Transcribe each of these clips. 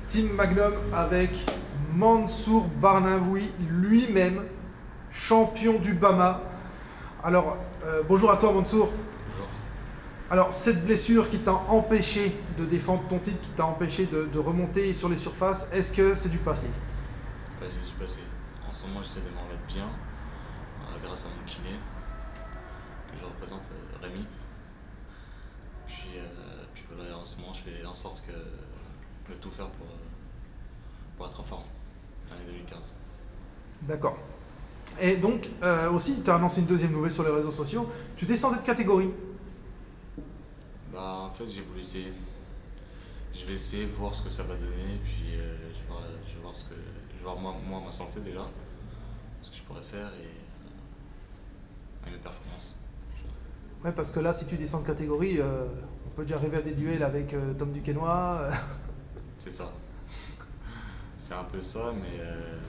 Team Magnum avec Mansour Barnaoui, lui-même, champion du Bama. Alors, bonjour à toi Mansour. Bonjour. Alors, cette blessure qui t'a empêché de défendre ton titre, qui t'a empêché de remonter sur les surfaces, est-ce que c'est du passé? Ouais, c'est du passé. En ce moment, j'essaie de m'en remettre bien, grâce à mon kiné, que je représente, Rémi. Puis voilà, en ce moment, je fais en sorte de tout faire pour être en forme, l'année 2015. D'accord. Et donc, aussi, tu as annoncé une deuxième nouvelle sur les réseaux sociaux. Tu descendais de catégorie. Bah, en fait, j'ai voulu essayer. Je vais essayer de voir ce que ça va donner, puis je vais voir je vais voir moi ma santé déjà, ce que je pourrais faire et mes performances. Ouais, parce que là, si tu descends de catégorie, on peut déjà arriver à des duels avec Tom Duquesnoy. C'est ça. C'est un peu ça, mais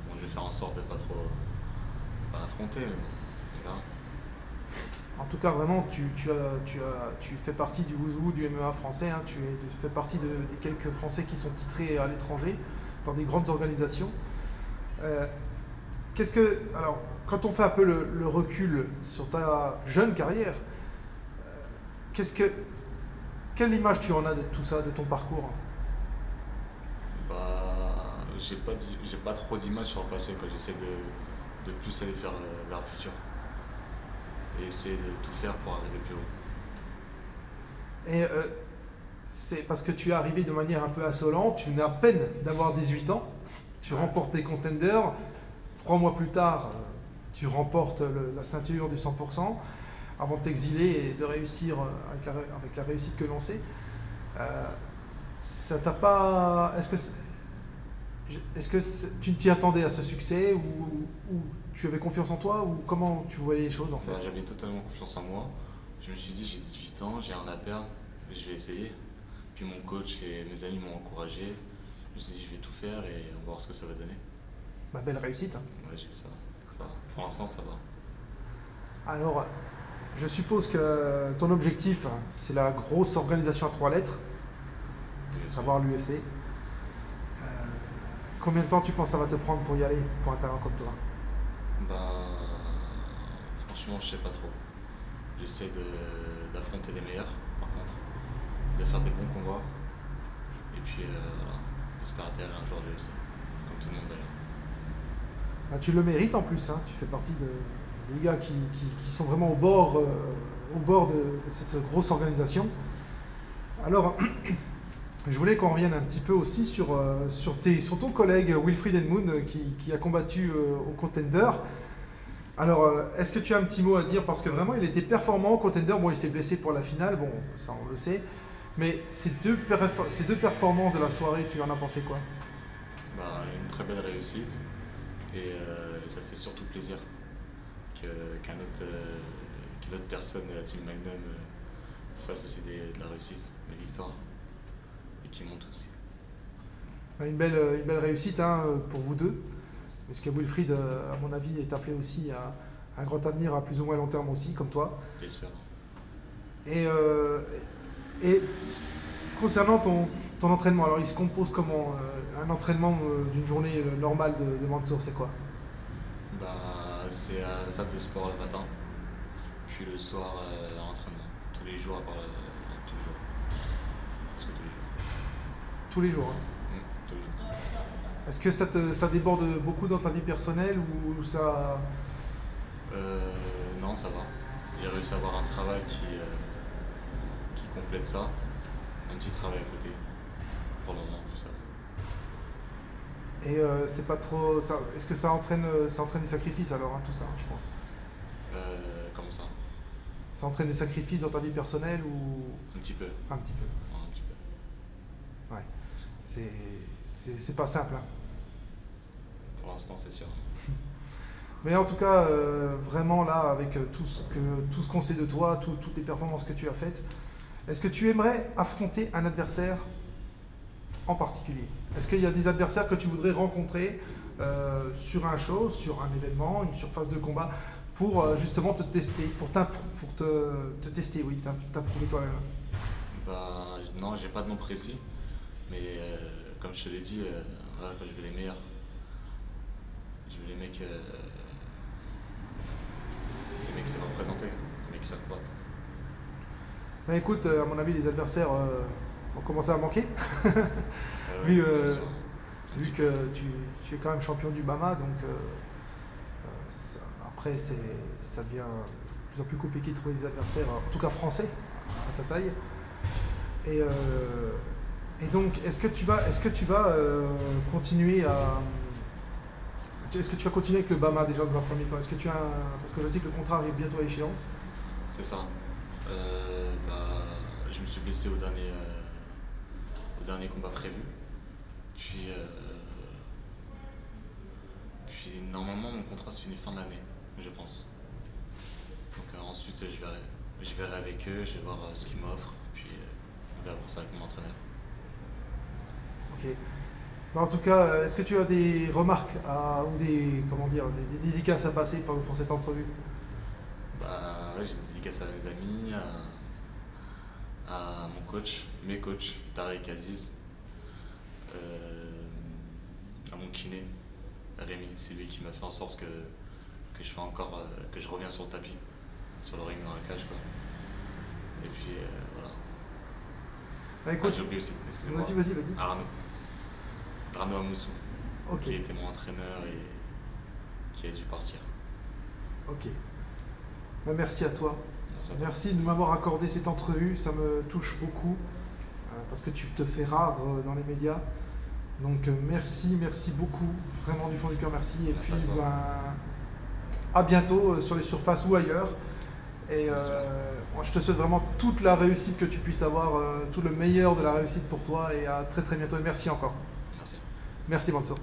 bon, je vais faire en sorte de pas l'affronter, mais bon, on verra. En tout cas, vraiment, tu fais partie du Wouzou, du MMA français. Hein, tu fais partie des quelques Français qui sont titrés à l'étranger, dans des grandes organisations. Alors, quand on fait un peu le recul sur ta jeune carrière, quelle image tu en as de tout ça, de ton parcours? Bah, j'ai pas trop d'images sur le passé, quoi. J'essaie de plus aller vers le futur et essayer de tout faire pour arriver plus haut. Et c'est parce que tu es arrivé de manière un peu insolente, tu n'as à peine d'avoir 18 ans, tu remportes des contenders, 3 mois plus tard, tu remportes la ceinture du 100%, avant de t'exiler et de réussir avec la réussite que l'on sait. Ça t'a pas... Est-ce que tu t'y attendais à ce succès ou tu avais confiance en toi ou comment tu voyais les choses en fait? Bah, j'avais totalement confiance en moi. Je me suis dit, j'ai 18 ans, j'ai rien à perdre, je vais essayer. Puis mon coach et mes amis m'ont encouragé. Je me suis dit, je vais tout faire et on va voir ce que ça va donner. Bah, belle réussite. Hein. Ouais, j'ai eu ça. Ça va. Pour l'instant, ça va. Alors, je suppose que ton objectif, c'est la grosse organisation à 3 lettres, à savoir l'UFC. Combien de temps tu penses que ça va te prendre pour y aller, pour un talent comme toi? Bah, franchement, je sais pas trop. J'essaie d'affronter les meilleurs, par contre, de faire des bons combats. Et puis, voilà, j'espère atterrir un jour à l'UFC, comme tout le monde d'ailleurs. Bah, tu le mérites en plus, hein. Tu fais partie des gars qui sont vraiment au bord de cette grosse organisation. Alors, je voulais qu'on revienne un petit peu aussi sur ton collègue Wilfried Edmund qui a combattu au Contender. Alors, est-ce que tu as un petit mot à dire? Parce que vraiment, il était performant au Contender. Bon, il s'est blessé pour la finale, bon, ça on le sait. Mais ces deux performances de la soirée, tu en as pensé quoi? Bah, une très belle réussite. Et ça fait surtout plaisir qu'une autre personne de la Team Magnum fasse aussi de la réussite, des victoires, et qui monte aussi. Une belle réussite hein, pour vous deux. Parce que Wilfried, à mon avis, est appelé aussi à un grand avenir à plus ou moins long terme aussi, comme toi. J'espère. Et concernant ton entraînement, alors il se compose comment? Un entraînement d'une journée normale de Mansour, c'est quoi? Bah, c'est à la salle de sport le matin, puis le soir à l'entraînement. Tous les jours à part tous les jours. Presque tous les jours. Tous les jours. Hein. Tous les jours. Est-ce que ça déborde beaucoup dans ta vie personnelle ou ça... Non, ça va. J'ai réussi à avoir un travail qui complète ça. Un petit travail à côté. Pour le moment, tout ça. Et c'est pas trop... Est-ce que ça entraîne des sacrifices alors, hein, tout ça, je pense? Comment ça? Ça entraîne des sacrifices dans ta vie personnelle ou... Un petit peu. Un petit peu. Ouais, un petit peu. Ouais. C'est pas simple. Hein. Pour l'instant, c'est sûr. Mais en tout cas, vraiment là, avec tout ce qu'on sait de toi, toutes les performances que tu as faites, est-ce que tu aimerais affronter un adversaire en particulier? Est-ce qu'il y a des adversaires que tu voudrais rencontrer sur un show, sur un événement, une surface de combat, pour justement te tester, pour te tester, oui, t'approuver toi-même? Bah, non, j'ai pas de nom précis, mais comme je te l'ai dit, voilà, quand je veux les meilleurs. Je veux les mecs qui savent représenter, les mecs qui savent battre. Ben écoute, à mon avis, les adversaires ont commencé à manquer. Oui, vu c'est ça. vu que tu es quand même champion du BAMA, donc après ça devient de plus en plus compliqué de trouver des adversaires, en tout cas français, à ta taille. Et donc, est-ce que tu vas continuer est-ce que tu vas continuer avec le BAMA déjà dans un premier temps? Est-ce que tu as parce que je sais que le contrat arrive bientôt à échéance. C'est ça. Je me suis blessé au dernier combat prévu. Puis normalement mon contrat se finit fin de l'année, je pense. Donc ensuite je verrai avec eux, je vais voir ce qu'ils m'offrent, puis on verra pour ça avec mon entraîneur. Ok. Bah, en tout cas, est-ce que tu as des remarques ou des dédicaces à passer pour cette entrevue? Ouais, j'ai une dédicace à mes amis, à mes coachs, Tarek, Aziz, à mon kiné, Rémi. C'est lui qui m'a fait en sorte que je reviens sur le tapis, sur le ring dans la cage, quoi. Et puis voilà. Bah, écoute, j'ai oublié aussi, excusez-moi. vas-y. Arnaud Amoussou, Ok. qui était mon entraîneur et qui a dû partir. Ok. Bah, merci à toi. Merci à toi. Merci de m'avoir accordé cette entrevue, ça me touche beaucoup, parce que tu te fais rare dans les médias. Donc merci beaucoup, vraiment du fond du cœur, merci. Et Merci puis à toi. à bientôt sur les surfaces ou ailleurs. Et moi, je te souhaite vraiment toute la réussite que tu puisses avoir, tout le meilleur de la réussite pour toi et à très bientôt. Et merci encore. Merci. Merci Mansour.